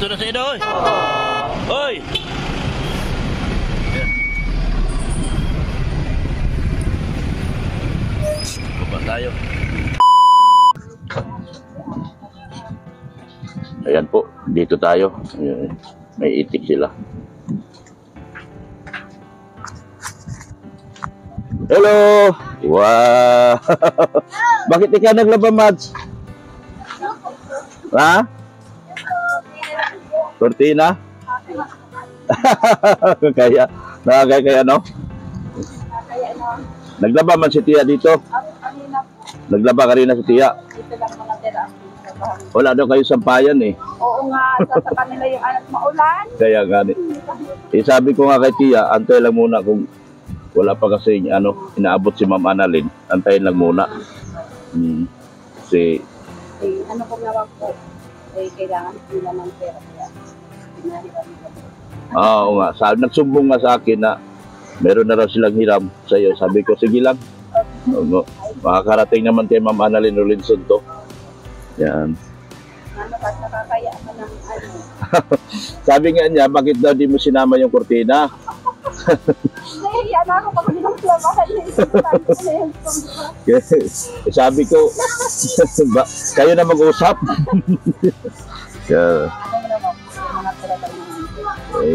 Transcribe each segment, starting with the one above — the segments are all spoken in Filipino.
Aso na sa ino, oy! Oy! Baba tayo. Ayan po, dito tayo. May itik sila. Hello! Wow! Bakit ikaw naglaba, Mads? Ha? Cortina? Kaya, kaya no? Naglaba man si Tia dito? Naglaba ka rin na si Tia? Wala daw kayo sampayan eh. Oo nga, sa kanila yung anak maulan. Kaya nga sabi ko nga kay Tia, antay lang muna kung wala pa kasi inaabot si Ma'am Annalyn. Antayin lang muna. Ano ko naman po, kailangan sila ng pera. Oo nga, nagsumbong nga sa akin na meron na raw silang hiram sa iyo. Sabi ko, sige lang. Makakarating naman kay Ma'am Annalyn Rolinson to. Yan. Kasi nakakaya ka ng ano. Sabi nga niya, bakit daw di mo sinama yung kortina? Nahihiya na ako pag nilang plamahan na Sabi ko, kayo na mag-usap.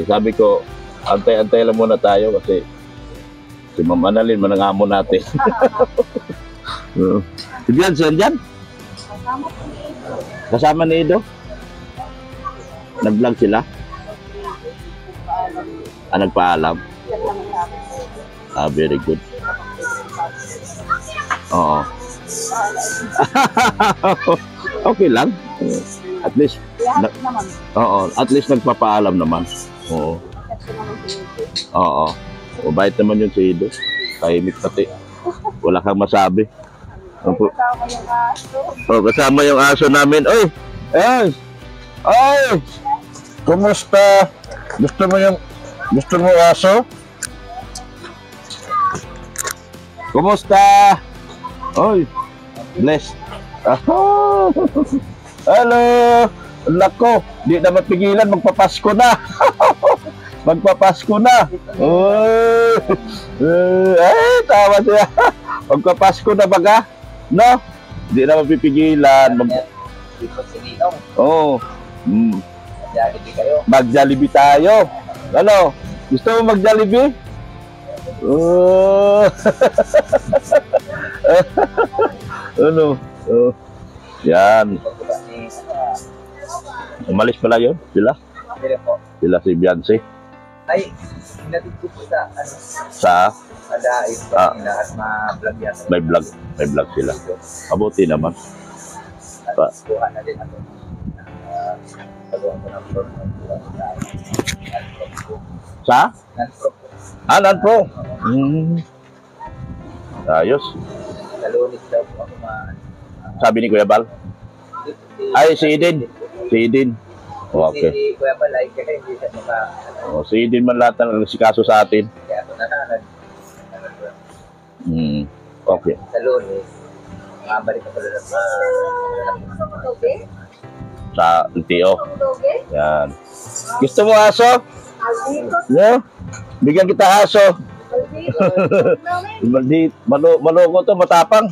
Sabi ko, antay-antay lang muna tayo kasi si Ma'am Annalyn manangamon natin. Si Bianca dyan? Kasama ni Ido? Nag-vlog sila? Nagpaalam? Very good. Oo. Okay lang. At least at least nagpapaalam naman. Oo. Oo. Mabait naman yun si Ido. Tahimik pati. Wala kang masabi. Kasama yung aso namin. Oy! Oy! Kumusta? Gusto mo aso? Kumusta? Oy! Bless. Hello! Lako, di na mapigilan, magpapasko na. Magpapasko na. Tawa siya. Magpapasko na baga. No? Di na mapipigilan. Oo. Mag-Jollibee tayo. Ano? Gusto mo mag-Jollibee? Ano? Yan. Umalis pala yun? Sila? Sila si Bianca. Ay, hinatid ko po sa Sa? Madain pa nila at ma-vlog yan. May vlog sila. Mabuti naman. Kuha na din ako. Pagawa ko ng pro. Sa? Non-pro. Non-pro. Ayos. Nalunis daw po ako Sabi ni Kuya Bal? Ay, si Eden. Si Eden. Okay. Si Kuya Balay, kaya hindi siya Si Eden man lahat ng sikaso sa atin. kaya ito na Okay. sa Lunes, mabalik ka pala Sa LTO. Yan. Gusto mo aso? No? Bigyan kita aso. Maloko to, matapang.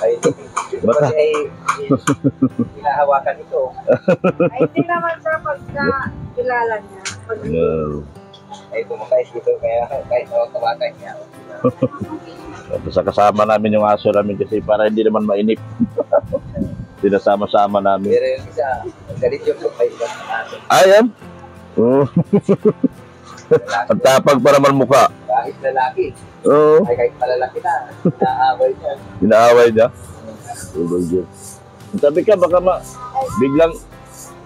ay hinahawakan ito. Ay, hindi naman siya pagka kilala niya. Ay kumakais dito kaya kahit tawakan niya. Sa kasama namin yung aso namin kasi para hindi naman mainip. Sinasama-sama namin. Pero yung isa, galit yung kumakais ng aso. Ayan. Ang tapag pa naman mukha. Kahit lalaki, Oo. ay kahit malalaki na, naaway niya. Inaaway niya. Sabi ka, baka biglang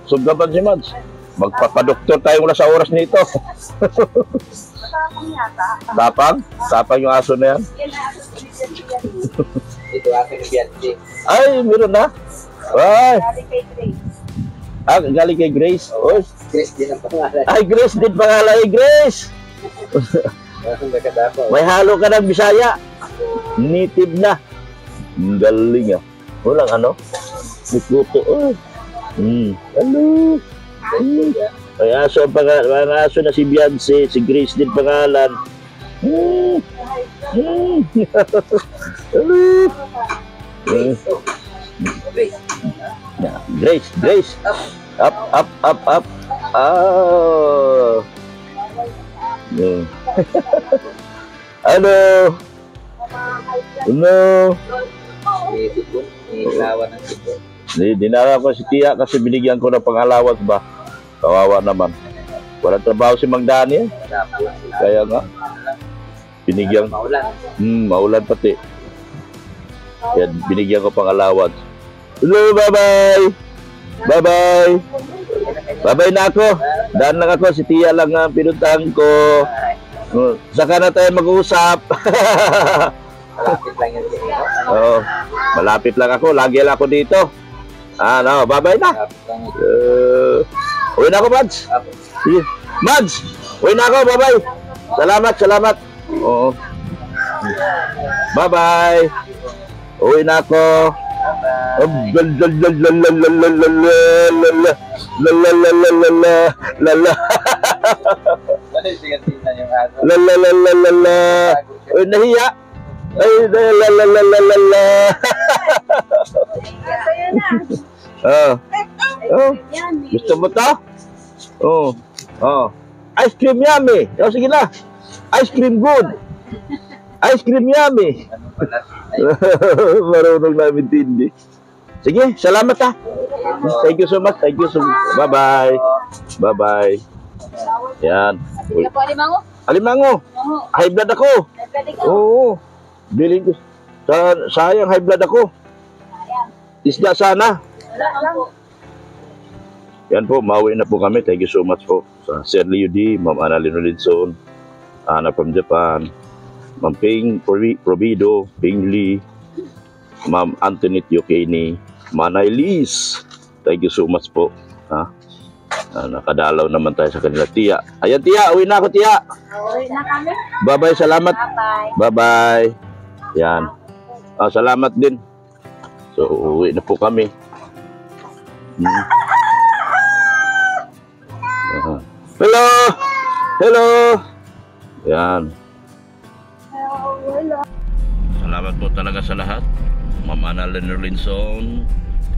suggaban si Mads. Magpapadoktor tayo mula sa oras nito. Matapang yata. Tapang? Tapang yung aso na yan. Yan na ako sa Ito akin ni Bianchi. Ay, meron na. Ay. Galing kay Grace. Galing kay Grace. Oh. Chris din ang pangalan. Ay, Grace din pangalan. Ay, Grace. May halo ka ng Bisaya. Native na. Ang galing ah. Walang ano. Sikuto. Hello. May aso ang pangalan. May aso na si Beyonce. Si Grace din pangalan. Hello. Grace. Up. Oh. Ano? Ilawan ng sipon. Dinara ko si Tia kasi binigyan ko ng pang-allowance ba. Kawawa naman. Walang trabaho si Mang Daniel. Kaya nga. Binigyan. Maulan pati. Kaya binigyan ko pang-allowance. Hello, bye-bye. Bye-bye. Bye-bye na ako. Daan lang ako. Si Tia lang ang pinuntahan ko. Saka na tayo mag-uusap. Malapit lang yung sino. Oo. Malapit lang ako. Lagi lang ako dito. Ano, bye-bye na. Uwi na ako, Mads. Sige. Mads! Uwi na ako, bye-bye. Salamat. Oo. Bye-bye. Uwi na ako. Uy, nahiya. Ay, Saya na. Gusto mo to? Ice cream yummy. Sige na. Ice cream good. Ice cream yummy. Marunong namin tindi. Sige, salamat ha. Thank you so much. Bye-bye. Bye-bye. Yan. Sige po, alimango. Alimango. High blood ako. Oo. Bilhin ko. Sayang high blood ako. Isda sana. Wala lang po. Yan po, mauwi na po kami. Thank you so much po sa Sir Leo D, Ma'am Annalyn Rolinson, Ana from Japan, Ma'am Ping Provido, Ping Lee, Ma'am Antoinette Yokeni, Manay Liz. Thank you so much po. Nakadalaw naman tayo sa kanila. Tia. Ayan, Tia. Uwi na ako, Tia. Uwi na kami. Bye-bye. Salamat. Bye-bye. Bye-bye. Yan. Salamat din. So, uwi na po kami. Hello! Hello! Yan. Salamat po talaga sa lahat. Ma'am Annalyn Rolinson,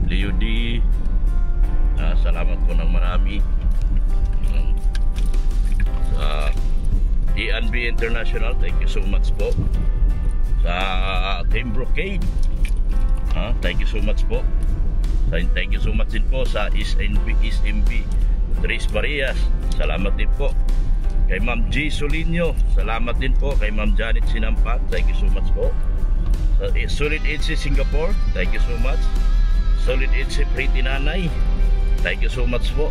Leo D. Salamat po ng marami. Sa E&B International, thank you so much po. Sa Team Brocade, thank you so much po. Thank you so much din po sa SMB Tres Barrias, salamat din po. Kay Ma'am G. Solinio, salamat din po. Kay Ma'am Janet Sinampat, thank you so much po. Sa Solid HC Singapore, thank you so much. Solid HC Pretty Nanay, thank you so much po.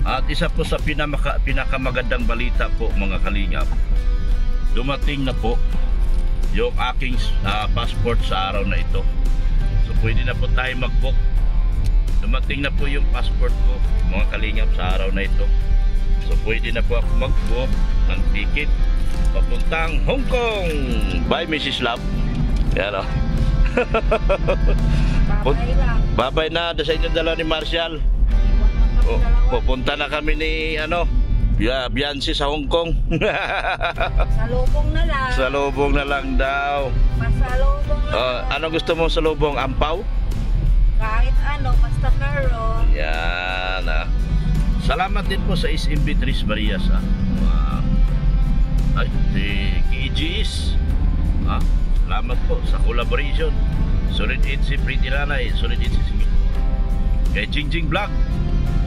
At isa po sa pinakamagandang balita po mga kalingap, dumating na po yung aking passport sa araw na ito. So pwede na po tayo mag-book. Dumating na po yung passport ko mga kalingap sa araw na ito. So pwede na po ako mag-book ng ticket papuntang Hong Kong. Bye Mrs. Love. Yan o. Babay na sa inyong dalawa ni Marshall. Pupunta na kami ni Beyonce sa Hong Kong. Salubong na lang. Salubong na lang daw. Pasalubong na lang. Ano gusto mo salubong? Ampaw? Kahit ano, basta meron. Yan. Salamat din po sa SMB Tres Barrias. Si KGS. Salamat po sa collaboration. Solid HC Pretty Nanay, Solid HC Singapore. Kay Jingjing Vlog,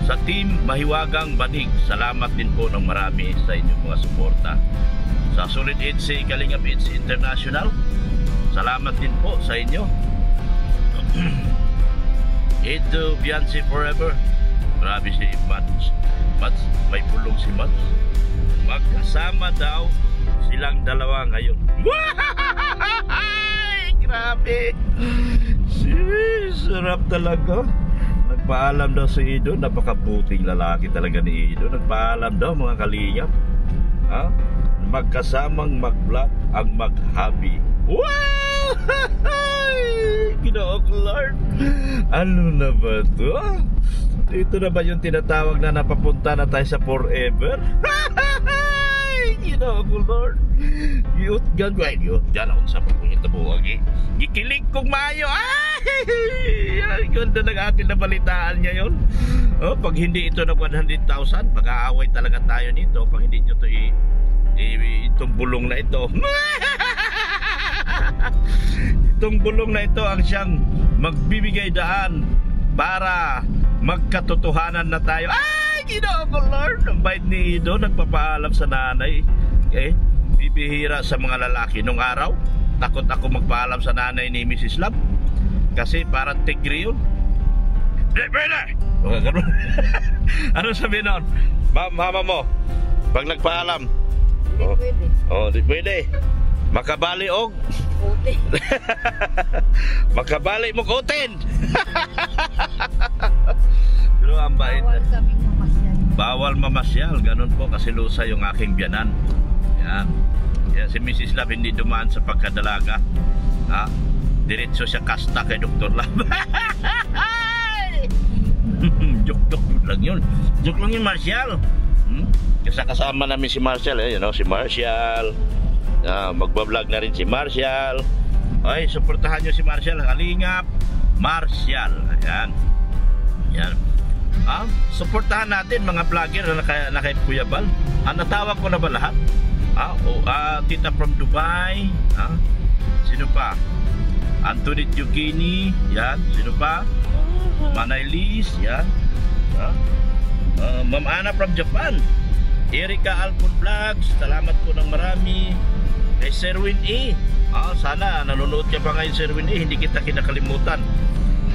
sa team Mahiwagang Banig, salamat din po ng marami sa inyong mga suporta. Sa Solid HC Kalingap HC International, salamat din po sa inyo. Ito Beyonce Forever, grabe si Mads, may pulong si Mads. Magkasama daw silang dalawa ngayon. Grabe, sarap talaga. Nagpaalam daw si Ido, napakabuting lalaki talaga ni Ido. Nagpaalam daw mga kalingap, magkasamang mag-vlog ang mag-hobby. Wow! Ginoo ko, Lord. Ano na ba to? Ito na ba yung tinatawag na napapunta na tayo sa forever? Ginoo ko, Lord. Yut gan ko. Yut gan ako sa papunyit na buwag eh. Gikilig kong maayo. Ay, ganda ng akin na balitaan niya yun. Oh, pag hindi ito ng 100,000, mag-aaway talaga tayo nito. Pag hindi nyo ito itong bulong na ito. Itong bulong na ito ang siyang magbibigay daan para magkatotohanan na tayo. Ay, Ginoo ko, Lord. Ang bait ni Ido, nagpapaalam sa nanay. Okay? Bibihira sa mga lalaki. Nung araw, takot ako magpaalam sa nanay ni Mrs. Love. Kasi parang tigri yun. Pwede! Ano sabihin nun? Mama mo, pag nagpaalam, Pwede. di pwede. Makabali og Puti. makabali mo kutin. Pero ang bait. Bawal kaming mamasyal. Bawal mamasyal. Ganun po kasi lusa yung aking biyanan. Yan. Yan si Mrs. Love hindi dumaan sa pagkadalaga. Ha? Diretso siya kasta kay Dr. Love. Joke lang yun. Joke lang yun, Marshall. Kasi kasama namin si Marshall, si Marshall. Magbablog na rin si Marshall. Ay, suportahan nyo si Marshall. Kalingap Marshall. Ayan. Ayan. Suportahan natin mga vlogger na kay Kuya Bal. Natawag ko na ba lahat? Tita from Dubai. Sino pa? Anthony Giugini. Yan. Sino pa? Manay Liz. Yan. Ma'am Ana from Japan. Erika Alpon Vlogs, salamat po ng marami. Kay Sherwin E. Sana nanonood ka pa ngayon, Sherwin E. Hindi kita kinakalimutan.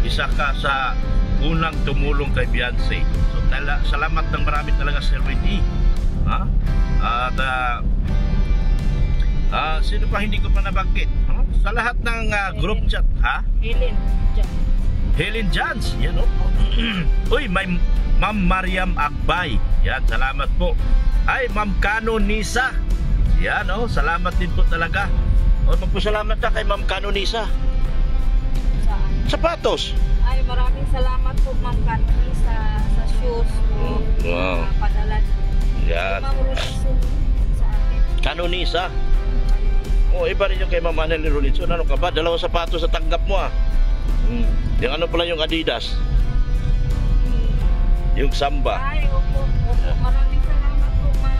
Isa ka sa unang tumulong kay Beyonce. So salamat ng marami talaga, Sherwin E. Sino pa hindi ko pa nabanggit? Sa lahat ng group chat, Helen Jans, yan o. Uy, may Ma'am Mariam Akbay. Yan, salamat po. Ay, Ma'am Kano Nisa. Yan o, salamat din po talaga. Magpasalamat na kay Ma'am Kano Nisa. Saan? Sapatos. Ay, maraming salamat po, Ma'am Kano Nisa, sa shoes po. Wow. Padala. Yan. Ma'am Rolitson sa akin. Kano Nisa. Iba rin yung kay Ma'am Anneli Rolitson. Ano ka ba? Dalawang sapatos sa tanggap mo Yung ano pala yung Adidas? Yung Samba. Ay, opo. Maraming salamat po, Ma'am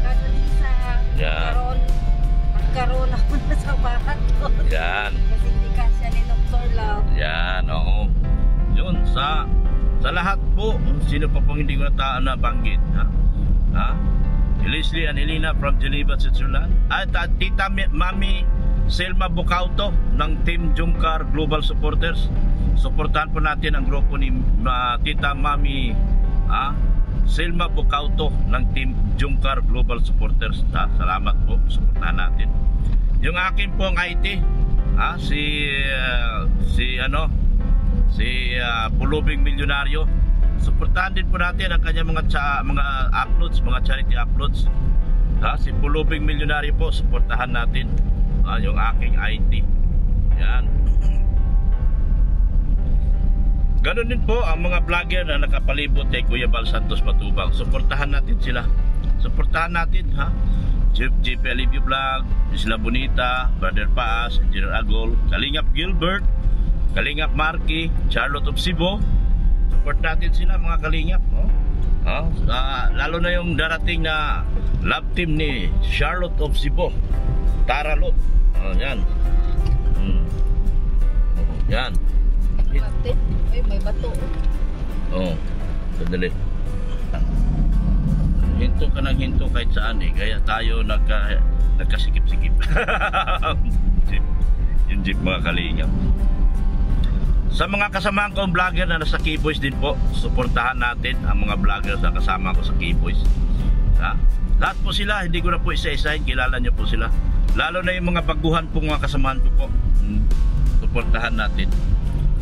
Kano Nisa. Yan. Magkaroon ako na sa bahat ko. Yan. Kasi hindi kasya ni Dr. Love. Yan, oo. Yun, sa lahat po, sino pa pong hindi ko nabanggit, Leslie and Elena from Geneva, Switzerland. At Tita Mami Selma Bukauto ng Team Jungkar Global Supporters. Suportahan po natin ang grupo ni Tita Mami Selma Bukauto ng Team Jungkar Global Supporters. Salamat po, suportahan natin. Yung akin pong IT, si Pulubing Milyonaryo. Suportahan din po natin ang kanyang mga uploads, mga charity uploads. Si Pulubing Milyonaryo po, suportahan natin. Yung aking IT. Yan. Ganon din po ang mga vlogger na nakapalibot kay Kuya Bal Santos Matubang. Suportahan natin sila. Suportahan natin, Jeep Alivio Vlog, Isla Bonita, Brother Paas, Engineer Agol, Kalingap Gilbert, Kalingap Marky, Charlotte of Cebu. Support natin sila mga kalingap, lalo na yung darating na love team ni Charlotte of Cebu, Taralot. Yan. Yan. Ay, may bato. Sandali. Hinto ka ng hinto kahit saan kaya tayo nagkasikip-sikip. Yung jeep mga kalingap. Sa mga kasamahan kong vlogger na nasa Keyboys din po, suportahan natin ang mga vlogger na kasama ko sa Keyboys. Lahat po sila, hindi ko na po isa-isahin, kilala nyo po sila. Lalo na yung mga baguhan po mga kasamahan ko po. Suportahan natin.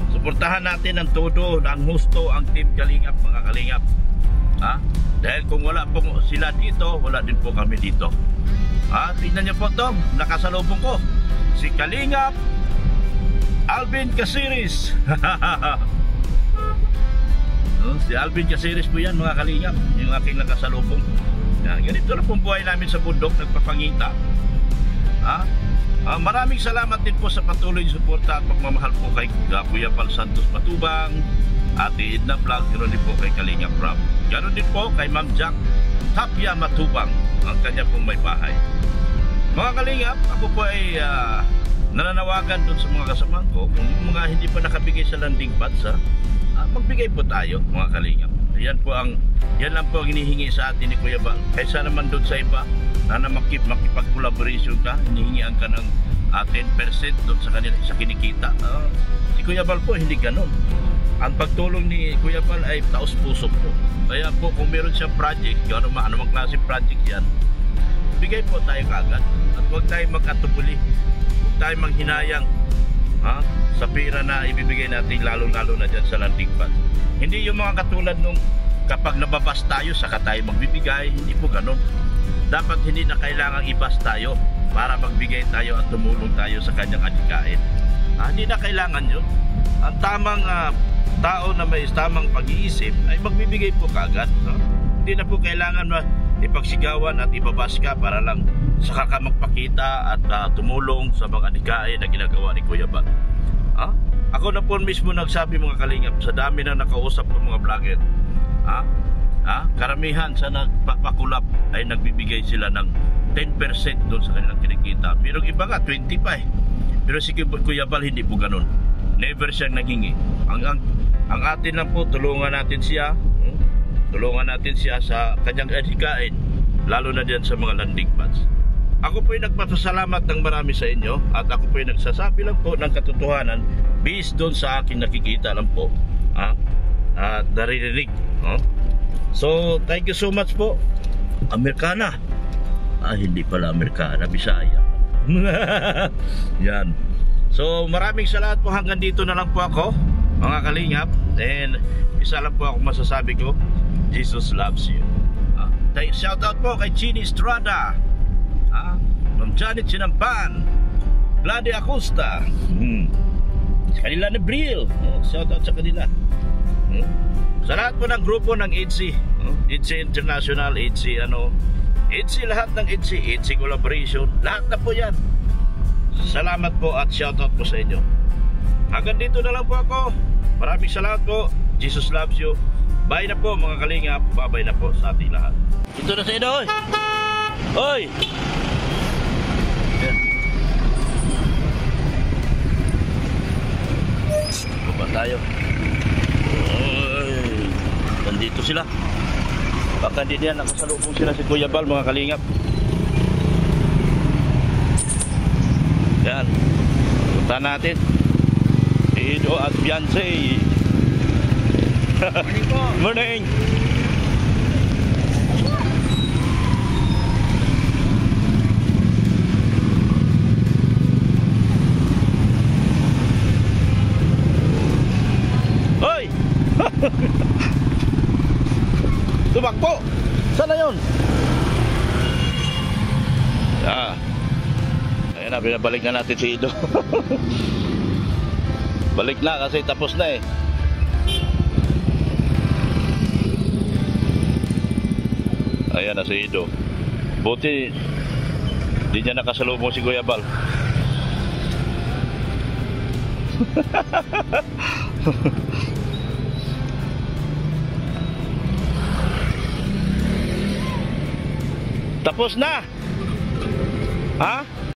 Suportahan natin ang todo, ang husto, ang Team Kalingap, mga kalingap. Dahil kung wala po sila dito, wala din po kami dito. Tingnan nyo po ito, nakasalubong ko si Kalingap Alvin Casiris. No, si Alvin Casiris po yan mga kalingap, yung aking nakasalubong. Yan, ganito na pong buhay namin sa bundok, nagpapangita. Maraming salamat din po sa patuloy na suporta at pagmamahal po kay Kuya Val Santos Matubang, Ate Edna Vlog, ganoon din po kay Kalingap Rob. Ganoon din po kay Ma'am Jack Tapia Matubang, ang kanya pong may bahay. Mga kalingap, ako po ay nananawagan doon sa mga kasamahan ko, kung yung mga hindi pa nakabigay sa landing pads, magbigay po tayo mga kalingap. Yan lang po ang hinihingi sa atin ni Kuya Val. Kaysa naman doon sa iba na makipag-collaboration ka, hinihingian ka ng 10% doon sa kanila sa kinikita. Si Kuya Val po hindi ganon. Ang pagtulong ni Kuya Val ay taos puso po. Kaya po kung meron siyang project, anumang klase project yan, bigay po tayo kaagad. At huwag tayo mag-atubuli, huwag tayo manghinayang sa pera na ibibigay natin, lalo-lalo na dyan sa landing pad. Hindi yung mga katulad nung kapag nababas tayo saka tayo magbibigay, hindi po ganon. Dapat hindi na kailangang ibas tayo para magbigay tayo at tumulong tayo sa kanyang adhikain. Hindi na kailangan yun. Ang tamang tao na may tamang pag-iisip ay magbibigay po kaagad. Hindi na po kailangan ipagsigawan at ibabas ka para lang saka ka magpakita at tumulong sa mga adhikain na ginagawa ni Kuya Val. Ako na po mismo nagsabi mga kalingap, sa dami na nakausap ng mga vlogger, karamihan sa nagpapakulap ay nagbibigay sila ng 10% doon sa kanilang kinikita. Pero iba nga 20 pa eh. Pero si Kuya Val hindi po ganun. Never siyang naghingi. Ang atin lang po, tulungan natin siya. Tulungan natin siya sa kanyang adhikain, lalo na diyan sa mga landing pads. Ako po ay nagpapasalamat ng marami sa inyo at ako po ay nagsasabi lang po ng katotohanan based doon sa aking nakikita lang po at naririnig. So, thank you so much po. Amerikana. Hindi pala Amerikana, Bisaya. Yan. So, maraming salamat po. Hanggang dito na lang po ako, mga kalingap. And isa lang po ako masasabi ko, Jesus loves you. Shout out po kay Chini Estrada, Ma'am Janet Sinampan, Vladi Acosta, kanila na Bril. Shout out sa kanila. Sa lahat po ng grupo ng EDSI, EDSI International, EDSI EDSI, lahat ng EDSI, EDSI Collaboration, lahat na po yan. Salamat po at shout out po sa inyo. Hanggang dito na lang po ako. Maraming salamat po. Jesus loves you. Bye na po mga kalingap. Bye-bye na po sa ating lahat. Ito na sa inyo, oy! Oy! Baba tayo. Oy! Nandito sila. Baka hindi niya nakasalubong sila si Kuya Val mga kalingap. Yan. Punta natin. Ido at Beyonce. Morning po. Morning. Hoy! Tumakbo! Saan na yun? Ayan na, binabalik na natin si Ido. Balik na kasi tapos na eh. Ayan na si Ido. Buti di niya nakasalubong si Kuya Val. Tapos na. Ha?